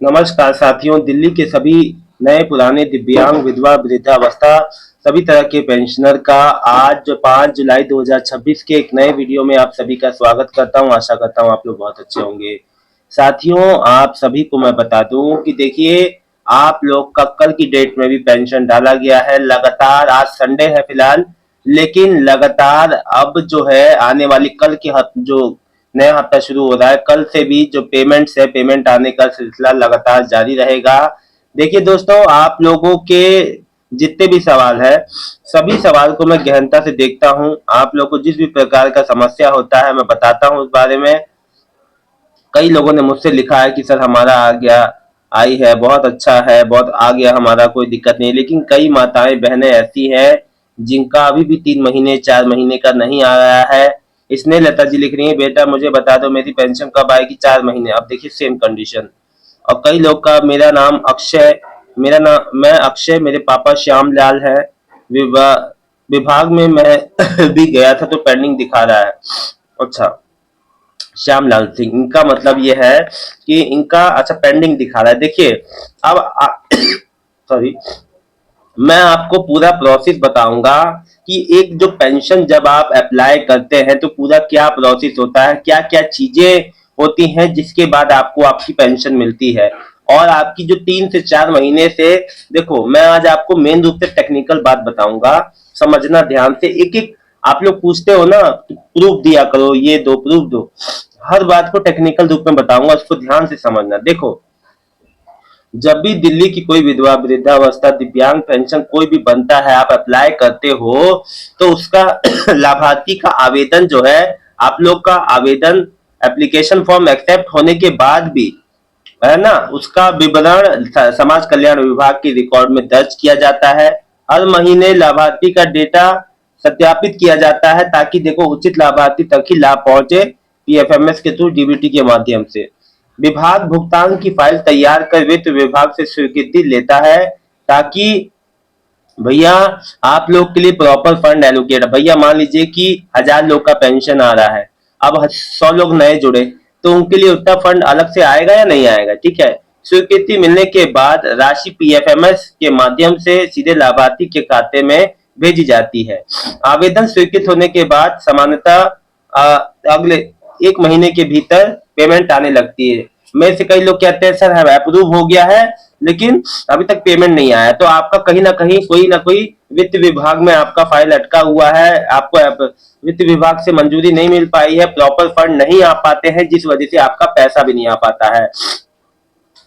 नमस्कार साथियों, दिल्ली के सभी नए पुराने दिव्यांग विधवा वृद्धावस्था सभी तरह के पेंशनर का आज 5 जुलाई 2026 के एक नए वीडियो में आप सभी का स्वागत करता हूं। आशा करता हूं आप लोग बहुत अच्छे होंगे। साथियों, आप सभी को मैं बता दूं कि देखिए, आप लोग का कल की डेट में भी पेंशन डाला गया है लगातार। आज संडे है फिलहाल, लेकिन लगातार अब जो है आने वाली कल की जो नया हफ्ता शुरू हो रहा है, कल से भी जो पेमेंट्स है, पेमेंट आने का सिलसिला लगातार जारी रहेगा। देखिए दोस्तों, आप लोगों के जितने भी सवाल है, सभी सवाल को मैं गहनता से देखता हूं। आप लोग को जिस भी प्रकार का समस्या होता है मैं बताता हूं उस बारे में। कई लोगों ने मुझसे लिखा है कि सर हमारा आ गया, आई है, बहुत अच्छा है, बहुत आ गया हमारा, कोई दिक्कत नहीं। लेकिन कई माताएं बहनें ऐसी हैं जिनका अभी भी 3 महीने 4 महीने का नहीं आ रहा है। इसने लता जी लिख रही है, बेटा मुझे बता दो मेरी पेंशन कब आएगी, 4 महीने। अब देखिए सेम कंडीशन। और कई लोग का, मेरा नाम अक्षय, मेरा नाम मैं अक्षय, मेरे पापा श्याम लाल है, विभाग विभाग में मैं भी गया था तो पेंडिंग दिखा रहा है। अच्छा, श्यामलाल सिंह, इनका मतलब ये है कि इनका अच्छा पेंडिंग दिखा रहा है। देखिए अब सॉरी, मैं आपको पूरा प्रोसेस बताऊंगा कि एक जो पेंशन जब आप अप्लाई करते हैं तो पूरा क्या प्रोसेस होता है, क्या क्या चीजें होती हैं जिसके बाद आपको आपकी पेंशन मिलती है। और आपकी जो 3 से 4 महीने से, देखो मैं आज आपको मेन रूप से टेक्निकल बात बताऊंगा, समझना ध्यान से। एक एक आप लोग पूछते हो ना प्रूफ दिया करो, ये दो प्रूफ दो, हर बात को टेक्निकल रूप में बताऊंगा, उसको ध्यान से समझना। देखो, जब भी दिल्ली की कोई विधवा वृद्धावस्था दिव्यांग पेंशन कोई भी बनता है, आप अप्लाई करते हो तो उसका लाभार्थी का आवेदन जो है, आप लोग का आवेदन एप्लीकेशन फॉर्म एक्सेप्ट होने के बाद भी है ना, उसका विवरण समाज कल्याण विभाग के रिकॉर्ड में दर्ज किया जाता है। हर महीने लाभार्थी का डेटा सत्यापित किया जाता है ताकि देखो उचित लाभार्थी तक ही लाभ पहुंचे, पीएफएमएस के थ्रू, डीबीटी के माध्यम से। विभाग भुगतान की फाइल तैयार कर वित्त विभाग से स्वीकृति लेता है ताकि भैया आप लोग के लिए प्रॉपर फंड एलोकेट। भैया मान लीजिए कि 1000 लोग का पेंशन आ रहा है, अब 100 लोग नए जुड़े तो उनके लिए उतना फंड अलग से आएगा या नहीं आएगा, ठीक है। स्वीकृति मिलने के बाद राशि पीएफएमएस के माध्यम से सीधे लाभार्थी के खाते में भेजी जाती है। आवेदन स्वीकृत होने के बाद सामान्यतः अगले 1 महीने के भीतर पेमेंट आने लगती है। में से कई लोग कहते हैं सर अप्रूव हो गया है लेकिन अभी तक पेमेंट नहीं आया, तो आपका कहीं ना कहीं कोई ना कोई वित्त विभाग में आपका फाइल अटका हुआ है, आपको वित्त विभाग से मंजूरी नहीं मिल पाई है, प्रॉपर फंड नहीं आ पाते हैं, जिस वजह से आपका पैसा भी नहीं आ पाता है।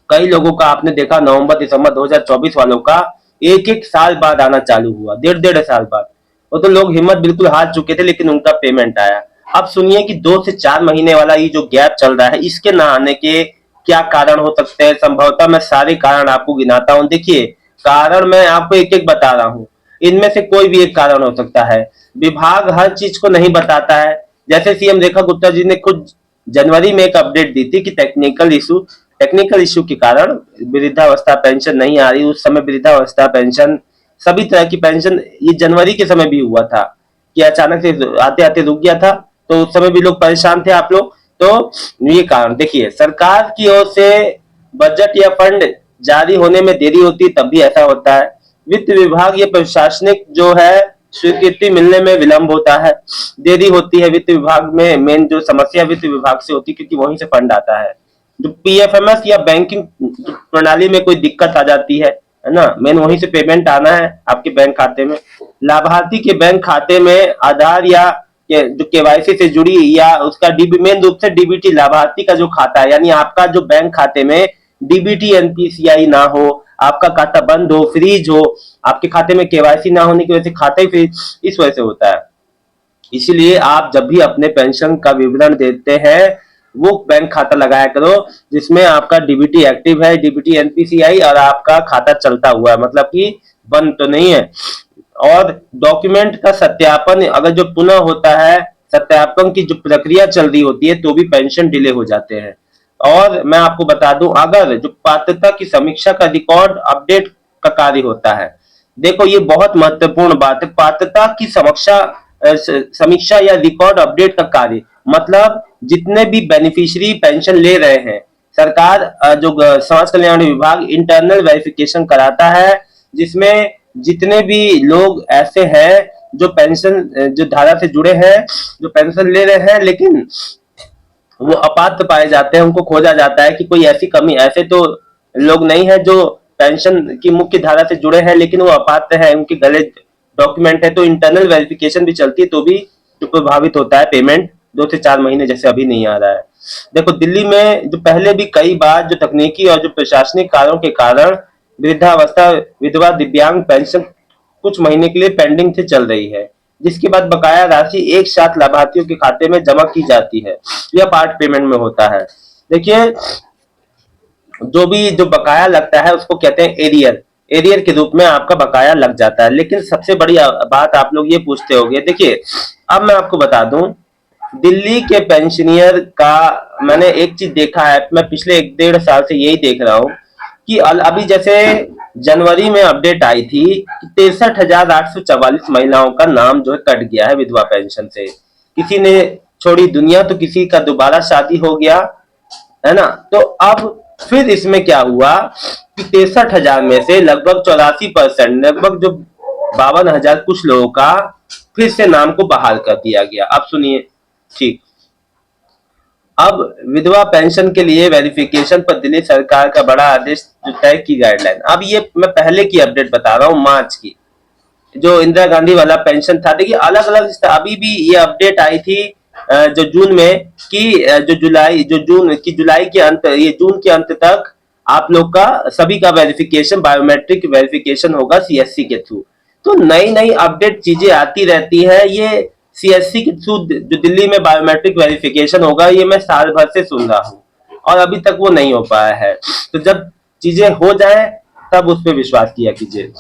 कई लोगों का आपने देखा नवंबर दिसंबर 2024 वालों का एक एक साल बाद आना चालू हुआ, डेढ़ डेढ़ साल बाद। वो तो लोग हिम्मत बिल्कुल हार चुके थे लेकिन उनका पेमेंट आया। अब सुनिए कि 2 से 4 महीने वाला ये जो गैप चल रहा है, इसके ना आने के क्या कारण हो सकते हैं। संभवतः मैं सारे कारण आपको गिनाता हूं। देखिए, कारण मैं आपको एक एक बता रहा हूं, इनमें से कोई भी एक कारण हो सकता है। विभाग हर चीज को नहीं बताता है। जैसे सीएम रेखा गुप्ता जी ने खुद जनवरी में एक अपडेट दी थी कि टेक्निकल इशू के कारण वृद्धावस्था पेंशन नहीं आ रही। उस समय वृद्धावस्था पेंशन, सभी तरह की पेंशन, ये जनवरी के समय भी हुआ था कि अचानक से आते आते रुक गया था, तो उस समय भी लोग परेशान थे आप लोग। तो ये कारण देखिए, सरकार की ओर से बजट या फंड जारी होने में देरी होती तब भी ऐसा होता है। वित्त विभाग, ये प्रशासनिक जो है, स्वीकृति मिलने में विलंब होता है, देरी होती है वित्त विभाग में। मेन जो समस्या वित्त विभाग से होती है क्योंकि वहीं से फंड आता है। जो पीएफएमएस या बैंकिंग प्रणाली में कोई दिक्कत आ जाती है ना, मेन वहीं से पेमेंट आना है आपके बैंक खाते में। लाभार्थी के बैंक खाते में आधार या जो केवाईसी से जुड़ी या उसका डीबी, मेन रूप से डीबीटी, लाभार्थी का जो खाता है, यानी आपका जो बैंक खाते में डीबीटी एनपीसीआई ना हो, आपका खाता बंद हो, फ्रीज हो, आपके खाते में केवाईसी ना होने की वजह से खाता ही फ्रीज, इस वजह से होता है। इसीलिए आप जब भी अपने पेंशन का विवरण देते हैं, वो बैंक खाता लगाया करो जिसमें आपका डीबीटी एक्टिव है, डीबीटी एनपीसीआई, और आपका खाता चलता हुआ है, मतलब कि बंद तो नहीं है। और डॉक्यूमेंट का सत्यापन अगर जो पुनः होता है, सत्यापन की जो प्रक्रिया चल रही होती है तो भी पेंशन डिले हो जाते हैं। और मैं आपको बता दूं, अगर जो पात्रता की समीक्षा का रिकॉर्ड अपडेट का कार्य होता है, देखो ये बहुत महत्वपूर्ण बात है, पात्रता की समीक्षा या रिकॉर्ड अपडेट का कार्य, मतलब जितने भी बेनिफिशियरी पेंशन ले रहे हैं, सरकार समाज कल्याण विभाग इंटरनल वेरिफिकेशन कराता है, जिसमें जितने भी लोग ऐसे हैं जो पेंशन जो धारा से जुड़े हैं, जो पेंशन ले रहे हैं लेकिन वो अपात्र पाए जाते हैं, उनको खोजा जाता है कि कोई ऐसी कमी, ऐसे तो लोग नहीं है जो पेंशन की मुख्य धारा से जुड़े हैं लेकिन वो अपात्र है, उनके गले डॉक्यूमेंट है, तो इंटरनल वेरिफिकेशन भी चलती है, तो भी जो प्रभावित होता है पेमेंट 2 से 4 महीने, जैसे अभी नहीं आ रहा है। देखो दिल्ली में जो पहले भी कई बार जो तकनीकी और जो प्रशासनिक कारणों के कारण वृद्धावस्था विधवा दिव्यांग पेंशन कुछ महीने के लिए पेंडिंग से चल रही है, जिसके बाद बकाया राशि एक साथ लाभार्थियों के खाते में जमा की जाती है। यह पार्ट पेमेंट में होता है। देखिए जो बकाया लगता है उसको कहते हैं एरियर, एरियर के रूप में आपका बकाया लग जाता है। लेकिन सबसे बड़ी बात आप लोग ये पूछते होंगे, देखिए अब मैं आपको बता दूं, दिल्ली के पेंशनियर का मैंने एक चीज देखा है, मैं पिछले 1 डेढ़ साल से यही देख रहा हूँ कि अभी जैसे जनवरी में अपडेट आई थी कि 63,844 महिलाओं का नाम जो है कट गया है विधवा पेंशन से। किसी ने छोड़ी दुनिया तो किसी का दोबारा शादी हो गया, है ना। तो अब फिर इसमें क्या हुआ कि 63,000 में से लगभग 84%, लगभग जो 52,000 कुछ लोगों का फिर से नाम को बहाल कर दिया गया। अब सुनिए ठीक, अब विधवा पेंशन के लिए वेरिफिकेशन पर दिल्ली सरकार का बड़ा आदेश जो तय की गाइडलाइन। अब ये मैं पहले की अपडेट बता रहा हूँ, मार्च की, जो इंदिरा गांधी वाला पेंशन था। देखिए अलग अलग अभी भी ये अपडेट आई थी जो जून में कि जुलाई के अंत, ये जून के अंत तक आप लोग का सभी का वेरिफिकेशन, बायोमेट्रिक वेरिफिकेशन होगा सीएससी के थ्रू। तो नई नई अपडेट चीजें आती रहती है। ये सीएससी के थ्रू जो दिल्ली में बायोमेट्रिक वेरिफिकेशन होगा, ये मैं साल भर से सुन रहा हूँ और अभी तक वो नहीं हो पाया है। तो जब चीजें हो जाए तब उस पर विश्वास किया कीजिए।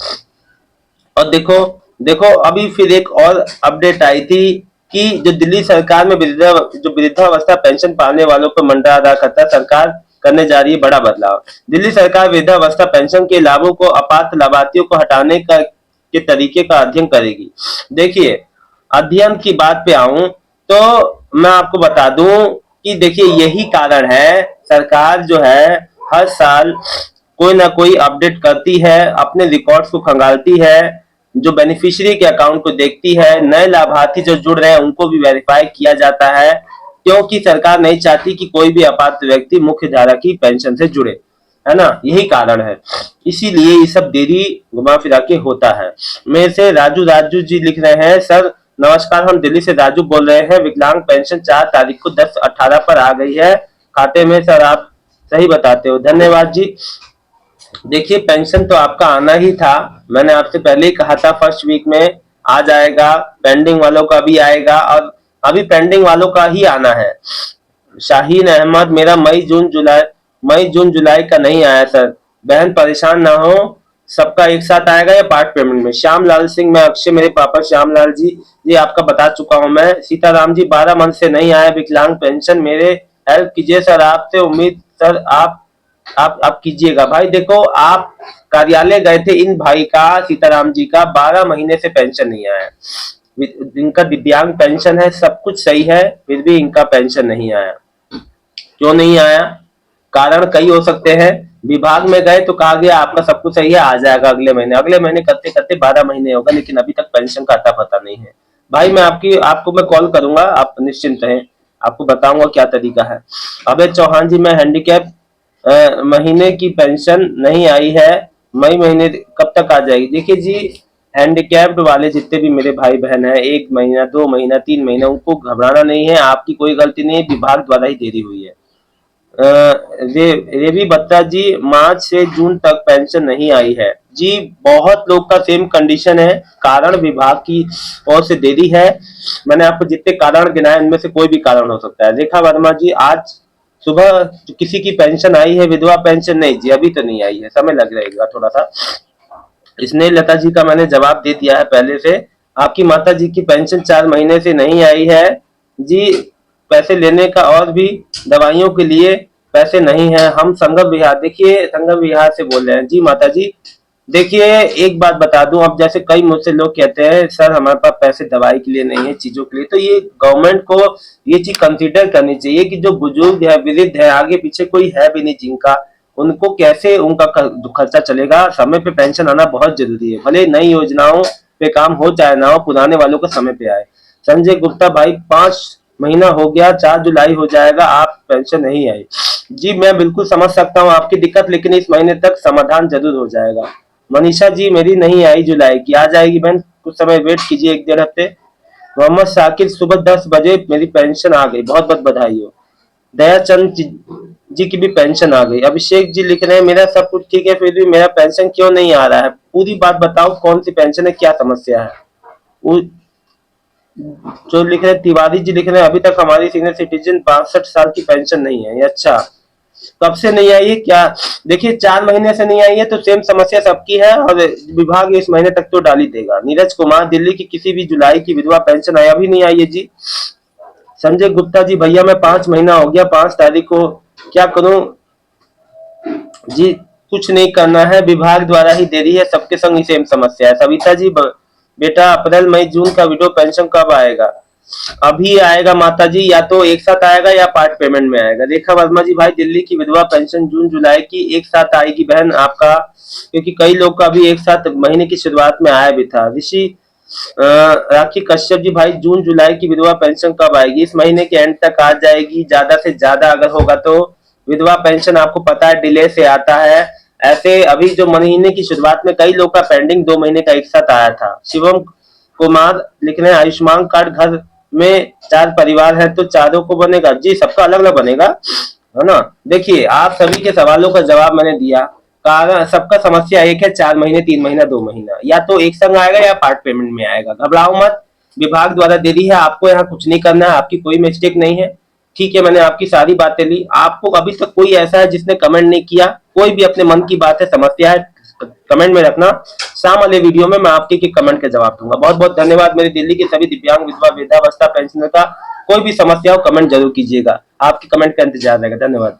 और देखो देखो अभी फिर एक और अपडेट आई थी कि जो दिल्ली सरकार में वृद्धावस्था पेंशन पाने वालों पर मंडरा करता सरकार करने जा रही है बड़ा बदलाव। दिल्ली सरकार वृद्धावस्था पेंशन के लाभों को अपात्र लाभार्थियों को हटाने का के तरीके का अध्ययन करेगी। देखिए अध्ययन की बात पे आऊं तो मैं आपको बता दूं कि देखिए यही कारण है, सरकार जो है हर साल कोई ना कोई अपडेट करती है, अपने रिकॉर्ड्स को खंगालती है, जो बेनिफिशियरी के अकाउंट को देखती है, नए लाभार्थी जो जुड़ रहे हैं उनको भी वेरीफाई किया जाता है, क्योंकि सरकार नहीं चाहती कि कोई भी अपात्र व्यक्ति मुख्य धारा की पेंशन से जुड़े, है ना। यही कारण है, इसीलिए ये सब देरी घुमा फिरा के होता है। मेरे से राजू जी लिख रहे हैं, सर नमस्कार, हम दिल्ली से राजू बोल रहे हैं, विकलांग पेंशन 4 तारीख को 10/18 पर आ गई है खाते में, सर आप सही बताते हो, धन्यवाद जी। देखिए पेंशन तो आपका आना ही था, मैंने आपसे पहले ही कहा था फर्स्ट वीक में आ जाएगा, पेंडिंग वालों का भी आएगा और अभी पेंडिंग वालों का ही आना है। शाहीन अहमद, मेरा मई जून जुलाई का नहीं आया सर, बहन परेशान ना हो, सबका एक साथ आएगा या पार्ट पेमेंट में। श्यामलाल सिंह, मैं अक्षय, मेरे पापा श्यामलाल जी, ये आपका बता चुका हूं मैं। सीताराम जी, 12 मंथ से नहीं आया विकलांग पेंशन, मेरे हेल्प कीजिए सर, आपसे उम्मीद सर आप कीजिएगा। भाई देखो आप कार्यालय गए थे, इन भाई का, सीताराम जी का 12 महीने से पेंशन नहीं आया, इनका दिव्यांग पेंशन है, सब कुछ सही है, फिर भी इनका पेंशन नहीं आया। क्यों नहीं आया? कारण कई हो सकते हैं। विभाग में गए तो कहा गया आपका सब कुछ सही है, आ जाएगा अगले महीने करते करते 12 महीने होगा, लेकिन अभी तक पेंशन का अता पता नहीं है। भाई मैं आपको मैं कॉल करूंगा, आप निश्चिंत रहें, आपको बताऊंगा क्या तरीका है। अबे चौहान जी, मैं हैंडीकैप महीने की पेंशन नहीं आई है, मई महीने कब तक आ जाएगी? देखिए जी, हैंडीकैप्ड वाले जितने भी मेरे भाई बहन हैं, 1 महीना 2 महीना 3 महीना, उनको घबराना नहीं है, आपकी कोई गलती नहीं है, विभाग द्वारा ही देरी हुई है। रेवी बत्ता जी, मार्च से जून तक पेंशन नहीं आई है जी, बहुत लोग का सेम कंडीशन है, कारण विभाग की ओर से देरी है। मैंने आपको जितने कारण गिनाए उनमें से कोई भी कारण हो सकता है। रेखा वर्मा जी, आज सुबह किसी की पेंशन आई है, विधवा पेंशन नहीं जी, अभी तो नहीं आई है, समय लग रहेगा थोड़ा सा। इसने लता जी का मैंने जवाब दे दिया है पहले से। आपकी माता जी की पेंशन 4 महीने से नहीं आई है जी, पैसे लेने का और भी दवाइयों के लिए पैसे नहीं है। हम संगम विहार, देखिए संगम विहार से बोल रहे हैं जी माता जी, देखिए एक बात बता दूं, अब जैसे कई मुझसे लोग कहते हैं सर हमारे पास पैसे दवाई के लिए नहीं है, चीजों के लिए, तो ये गवर्नमेंट को ये चीज कंसीडर करनी चाहिए कि जो बुजुर्ग है, वृद्ध है, आगे पीछे कोई है भी नहीं जिनका, उनको कैसे उनका खर्चा चलेगा। समय पे पेंशन आना बहुत जरूरी है, भले नई योजनाओं पे काम हो चाहे ना हो, पुराने वालों को समय पे आए। संजय गुप्ता भाई 5 महीना हो गया, 4 जुलाई हो जाएगा, आप पेंशन नहीं आई। जी मैं बिल्कुल समझ सकता हूँ आपकी दिक्कत, लेकिन इस महीने तक समाधान जरूर हो जाएगा। मनीषा जी मेरी नहीं आई जुलाई की, आ जाएगी बहन, कुछ समय वेट कीजिए, 1 डेढ़ हफ्ते। मोहम्मद शाकिर सुबह 10 बजे मेरी पेंशन आ गई, बहुत बहुत बधाई हो। दयाचंद जी की भी पेंशन आ गई। अभिषेक जी लिख रहे हैं मेरा सब कुछ ठीक है फिर भी मेरा पेंशन क्यों नहीं आ रहा है, पूरी बात बताओ, कौन सी पेंशन है, क्या समस्या है। जो लिख रहे हैं तिवारी जी लिख रहे हैं अभी तक हमारी सीनियर सिटीजन 62 साल की पेंशन नहीं है। अच्छा कब से नहीं आई है क्या? देखिए 4 महीने से नहीं आई है तो सेम समस्या सबकी है, और विभाग इस महीने तक तो डाल ही देगा। नीरज कुमार दिल्ली की किसी भी जुलाई की विधवा पेंशन आया भी नहीं आई है जी। संजय गुप्ता जी भैया मैं 5 महीना हो गया, 5 तारीख को, क्या करूं जी? कुछ नहीं करना है, विभाग द्वारा ही दे रही है, सबके संग ही सेम समस्या है। सविता जी बेटा अप्रैल मई जून का विडो पेंशन कब आएगा? अभी आएगा माता जी, या तो एक साथ आएगा या पार्ट पेमेंट में आएगा। रेखा वर्मा जी भाई दिल्ली की विधवा पेंशन जून जुलाई की एक साथ आएगी बहन आपका, क्योंकि कई लोग का अभी एक साथ महीने की शुरुआत में आया भी था। ऋषि राखी कश्यप जी भाई जून जुलाई की विधवा पेंशन कब आएगी? इस महीने के एंड तक आ जाएगी, ज्यादा से ज्यादा अगर होगा तो। विधवा पेंशन आपको पता है डिले से आता है, ऐसे अभी जो महीने की शुरुआत में कई लोग का पेंडिंग 2 महीने का एक साथ आया था। शिवम कुमार लिख रहे हैं आयुष्मान कार्ड घर में 4 परिवार है तो चारों को बनेगा? जी सबका अलग अलग बनेगा, है ना। देखिए आप सभी के सवालों का जवाब मैंने दिया, कारण सबका समस्या एक है, 4 महीने 3 महीना 2 महीना, या तो एक संग आएगा या पार्ट पेमेंट में आएगा। घबराओ मत, विभाग द्वारा दे दी है, आपको यहाँ कुछ नहीं करना है, आपकी कोई मिस्टेक नहीं है। ठीक है मैंने आपकी सारी बातें ली, आपको अभी तक कोई ऐसा है जिसने कमेंट नहीं किया, कोई भी अपने मन की बात है, समस्या है, कमेंट में रखना, शाम वाले वीडियो में मैं आपके कमेंट के जवाब दूंगा। बहुत बहुत धन्यवाद। मेरी दिल्ली के सभी दिव्यांग विधवा वृद्धावस्था पेंशनर का कोई भी समस्या हो कमेंट जरूर कीजिएगा, आपके कमेंट का इंतजार रहेगा। धन्यवाद।